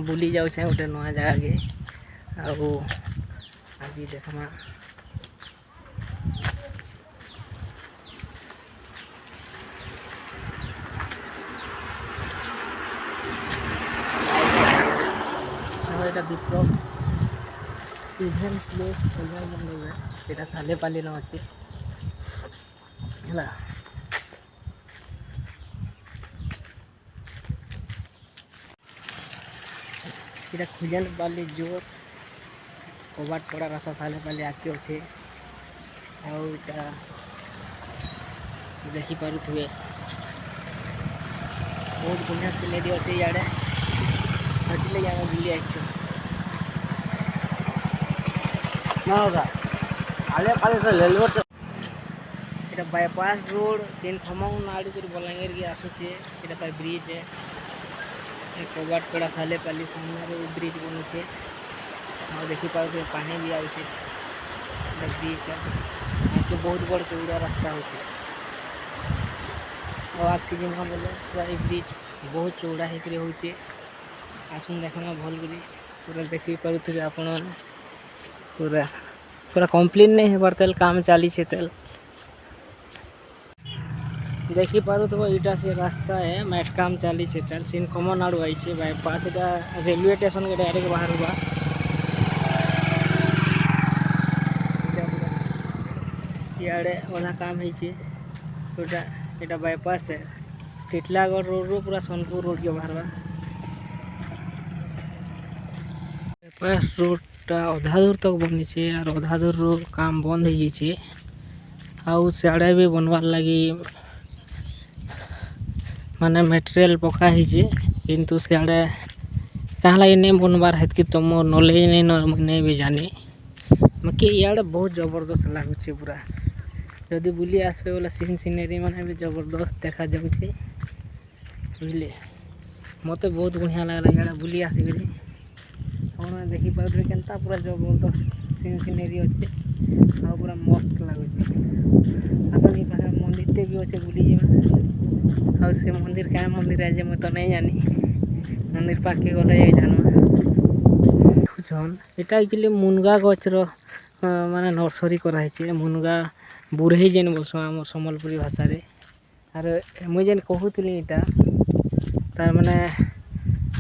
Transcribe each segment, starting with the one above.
बुली जाऊँ गोटे नुआ जगह के आज देखमा विप्लव इवेंट प्लेस सेटा सालेपाली न अच्छे है इटा खुजन पाली जोर कबाट पड़ा रास्ता सालेपाली आके अच्छे आटा देखिपार बहुत बढ़िया सिनेरी अच्छे इे हटले आम बुली आए बाईपास रोड सीन खमंग नाड़ी कर बलांगीर के आसूचे ब्रिज है कबाट पड़ा सालेपाली सामने ब्रिज बनुचे देखिपार पानी भी आगे ब्रिज आगे बहुत बड़ चौड़ा रास्ता होचे आगे जिन बोले पूरा ब्रिज बहुत चौड़ा होचे आसुन देखना भल करी पूरा देखी पारे आपण पूरा पूरा कंप्लीट नहीं है तेल काम चली तेल देखी पारो तो इटा से रास्ता है मैट काम चली तेल सीन कमन आड़ू आई बाईपास इटा रेलवे स्टेशन के डायरेक्ट बाहर हुआ इे अधा काम होटा इटा बाईपास है टिटलागढ़ रोड रो पूरा सोनपुर रोड के बाहर बाईपास रोड अधा दूर तक बनी और अधा दूर काम बंद हो जाए आड़े भी बनवार लगी माने मटेरियल पका किंतु सियाड़े कहाँ लगे नहीं बनवार है कि तुम नॉलेज नहीं भी जानी बाकी इे बहुत जबरदस्त लगुच पूरा जदि बुली आसबे बोले सीन सीनेरी मैंने भी जबरदस्त देखा जाऊे बुझे मत बहुत बढ़िया लगला इे बुली आसिक देखिपारे के पूरा जबरदस्त सीन सीनेरी अच्छे पूरा मस्त लगुच मंदिर भी अच्छे बुली से मंदिर क्या मंदिर है मैं तो नहीं जानी मंदिर पाके गले जान यहाँ एक्चुअली मुनगा गचर माने नर्सरी कराई मुनगा बुढ़े जेन बोलस आम सम्बलपुरी भाषा आर मुझे जेन कहूली इटा तार माने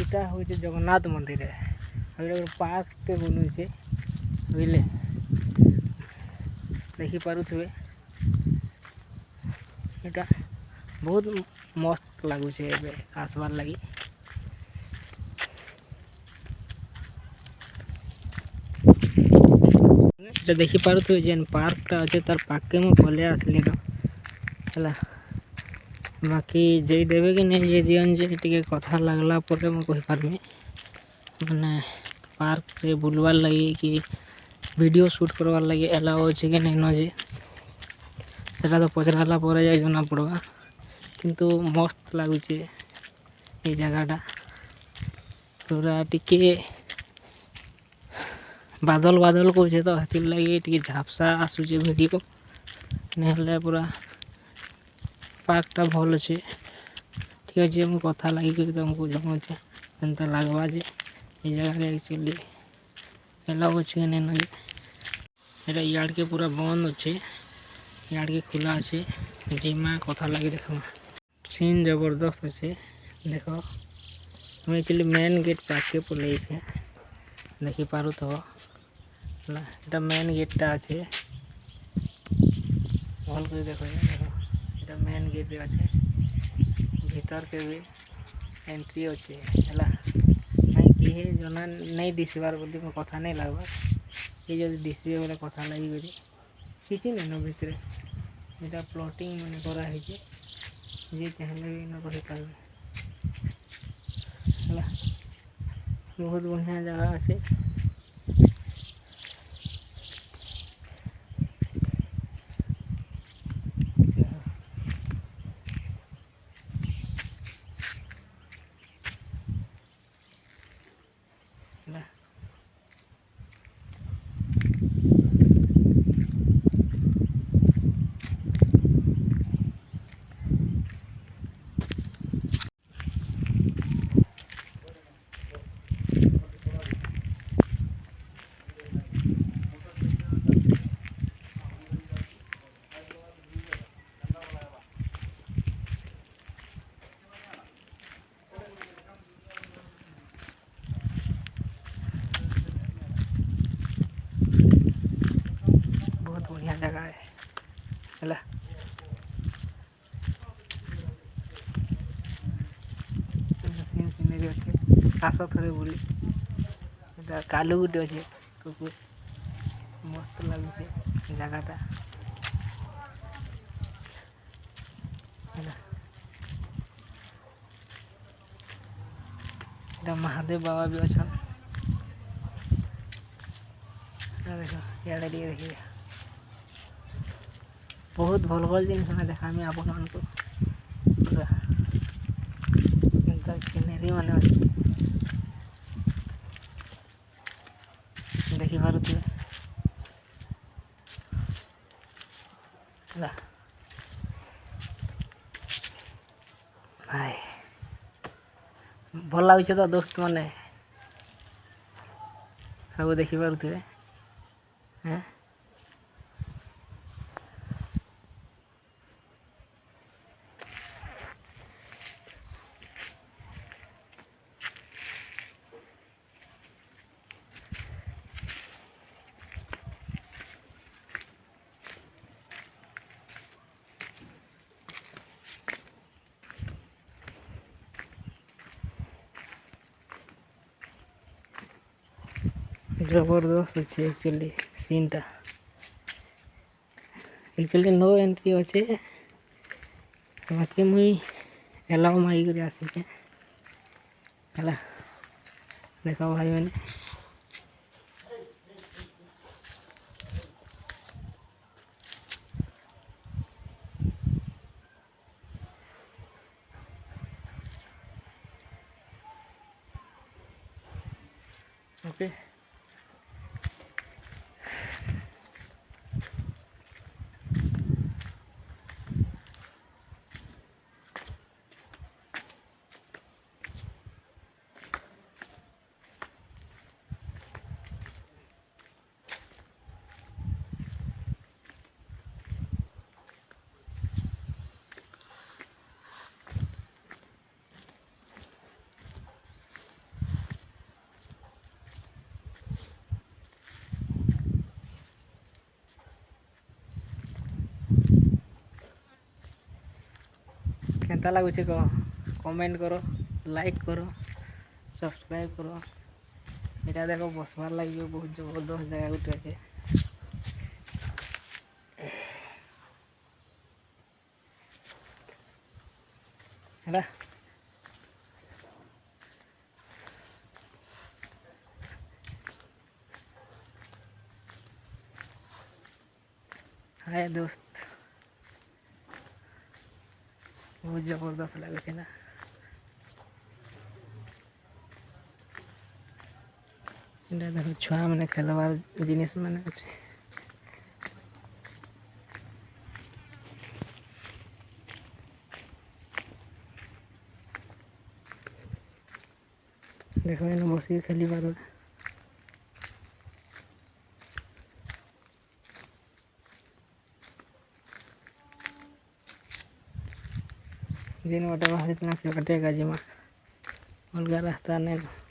इटा हूँ जगन्नाथ मंदिर है पार्क टे बनुचे बुझे देखिपारे इटा बहुत मस्त लगुच आसबार लगी देखिपारे जेन पार्कटा अच्छे तार पाके मुझे पले आसली है बाकी जे देवे कि नहीं जे दियन जे टे कथा लगला मुझे कहीपारि मैंने पार्क रे बुलवार लगी कि वीडियो शूट करवार लगी एलाउ अच्छे कि नहीं न जे सेटा तो पचराला जाए जना पड़वा किंतु मस्त लगुच ये जगहटा पूरा टिके बादल बादल कौचे तो हाथी लगे टे झापसा आसूचे वीडियो नहीं पूरा पार्कटा भल अच्छे ठीक अच्छे मुझे कथा लगी तुमको जमाऊे एंता लगवा जे ये जगह एक्चुअली एलाउ अच्छे नहीं ना इड़ के पूरा बंद अच्छे इड़ के खुला अच्छे जिमा कथा लगी देख सीन जबरदस्त अच्छे देख हम एक्चुअली मेन गेट पाके पलि देखिपार तो इटा मेन गेटा अच्छे भल कर देख इटा मेन गेट अच्छे भीतर के भी एंट्री अच्छे है किए जना नहीं दिशबार बोली मैं कथा नहीं लगवा ये जब दिशे बोले कथा लगी किसी नहीं न भितर यहाँ प्लॉटिंग मैंने कराई जी चाहे भी न रहीपर बहुत बढ़िया जगह अच्छे आस थे बुली कालू गुटे अच्छे कुकुर मस्त लगुचे जगहटा महादेव बाबा भी अच्छा देख इे देखिए बहुत भल भल जिन देखामी आपण मान सिनेरी मान देखिपे भल लगे तो दोस्त मैंने सब देखिपे हाँ जबरदस्त अच्छे एक्चुअली सीनटा एक्चुअली नो एंट्री अच्छे बाकी मुई एलाउ माई कर आसिचे है देख भाई मैंने ओके केनता लगुचे कह कमेंट करो लाइक करो सब्सक्राइब करो यहाँ देख बसबार लगे बहुत जबरदस्त जगह गोटे अच्छे है हाय दोस्त बहुत जबरदस्त लगे ना देख छुआ मैंने खेलवार जिनिस मैंने अच्छे देख बस खेली पार जिन बाटे बाहर से बाटे गाजीमा अलग रास्ता नहीं।